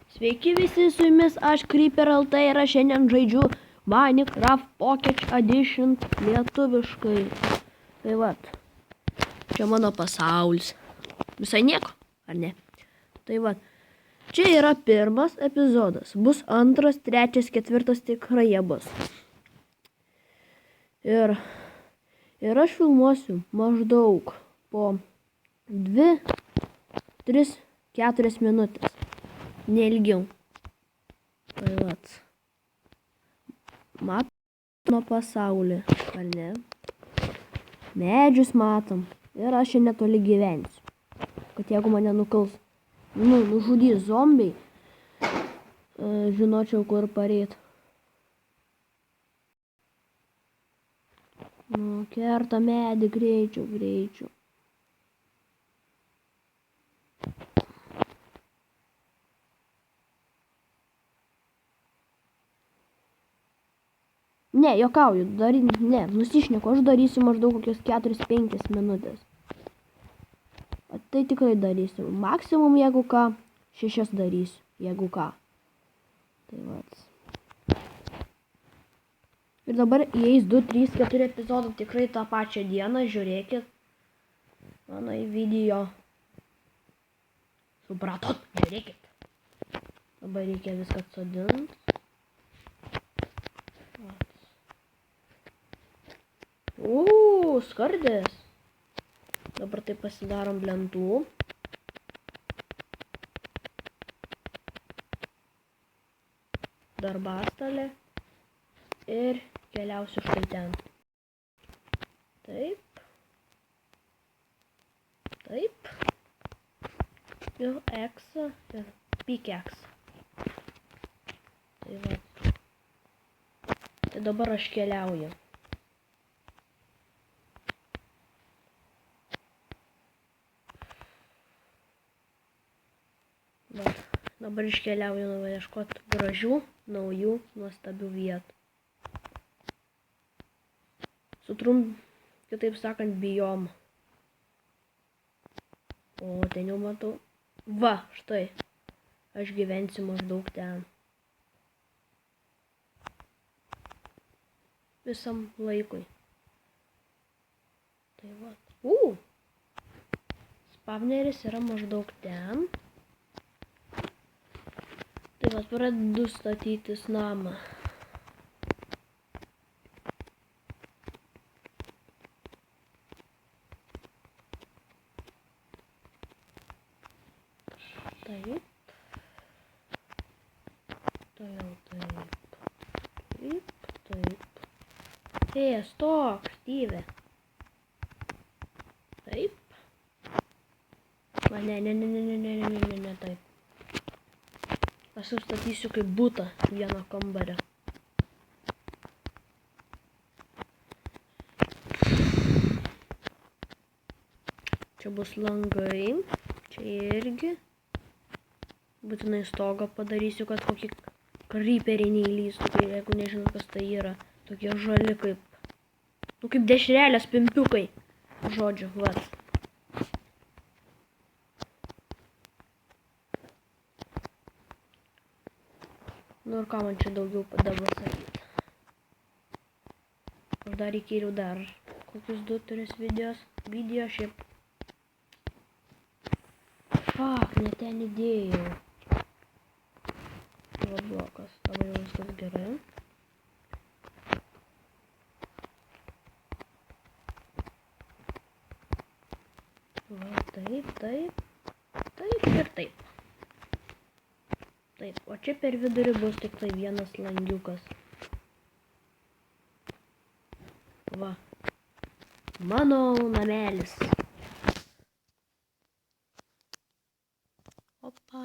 Sveiki visi, su jumis aš Creeper LT ir aš šiandien žaidžiu Minecraft Pocket Edition lietuviškai. Tai vat, čia mano pasaulis. Visai nieko, ar ne? Tai vat, čia yra pirmas epizodas. Bus antras, trečias, ketvirtas, tikrai jie bus. Ir aš filmuosiu maždaug po 2, 3, 4 minutės. Neilgiau. Tai vat. Matom pasaulį, ar ne? Medžius matom. Ir aš čia netoli gyvensiu. Kad jeigu mane nukals, nužudys zombiai, žinočiau, kur pareit. Kerta medį greičiau. Ne, juokauju, nusišneku, aš darysiu maždaug kokias 4-5 minutės. Tai tikrai darysiu. Maksimum, jeigu ką, 6 darysiu, jeigu ką. Tai vat. Ir dabar įeis 2, 3, 4 epizodų tikrai tą pačią dieną, žiūrėkit mano į video. Supratot? Žiūrėkit. Dabar reikia viską atsodinti. Skardės. Dabar tai pasidarom lentų. Darbastalė. Ir keliausiu štai ten. Taip. Ir eksą. Ir pikeksą. Tai va. Tai dabar aš keliauju. Dabar iškeliauju ieškoti gražių, naujų, nuostabių vietų. Kitaip sakant, biomą. O, ten jau matau. Va, štai. Aš gyvensiu maždaug ten. Visam laikui. Tai va. Spawneris yra maždaug ten. Tai vat pradedu statytis namą. Taip. Ei, stok, Steve. Taip. Va, ne, taip. Aš sustatysiu kaip butą vieno kambario. Čia bus langai. Čia irgi. Būtinai stogą padarysiu, kad kokį kryperiai neįlystų. Tai jeigu nežinau, kas tai yra. Tokie žali kaip... kaip dešrelės pimpiukai. Žodžiu, vat. Ir ką man čia daugiau dabar sakyti. Aš dar įkėliau dar kokius 2-3 video šiaip. Ne ten įdėjau. Va blokas, dabar jau viskas gerai. Va, taip ir taip. Taip, o čia per vidurį bus tik tai vienas langiukas. Va. Mano namelis. Opa.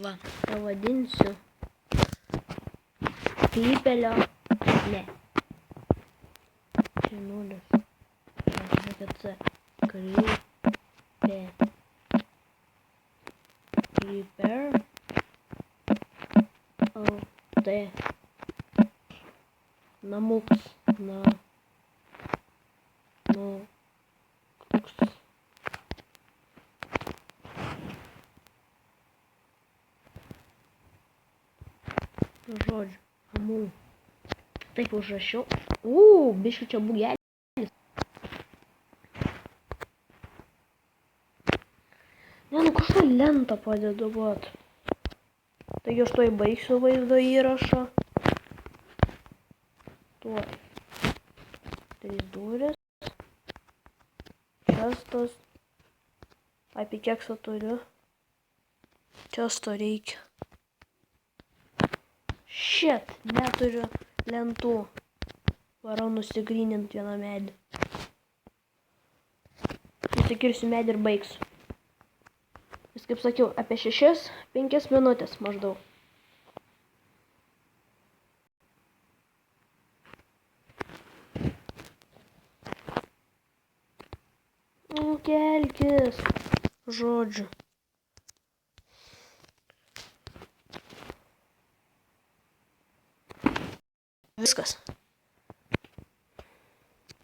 Va, pavadinsiu. Krypelio. Ne. Čia nulis. Žiūrėkit, C. Creeper LT namuks Žodžiu, amų. Taip užrašiau. Biškai čia bugelis. Ne, nu kažką lentą padedu, vat. Taigi aš tuoj baigsiu vaizdo įrašą. Tuoj. 3 durys. Čestas. Apie keksą turiu. Često reikia. Shit, neturiu lentų. Varau nusigrynint vieną medį. Nusikirsiu medį ir baigsiu. Vis kaip sakiau, apie 6-5 minutės maždaug. Kelkis. Žodžiu. Viskas.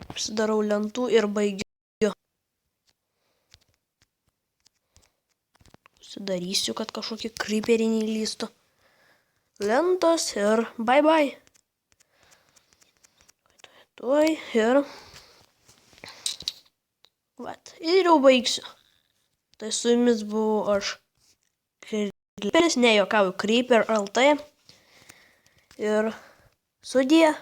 Pasidarau lentų ir baigiu. Sudarysiu, kad kažkokį creeperį neįlystų. Lentos ir bye bye. Tuoj ir... Vat. Ir jau baigsiu. Tai su jumis buvau aš. Creeperis, nejuokauju, Creeper LT. Ir sudie.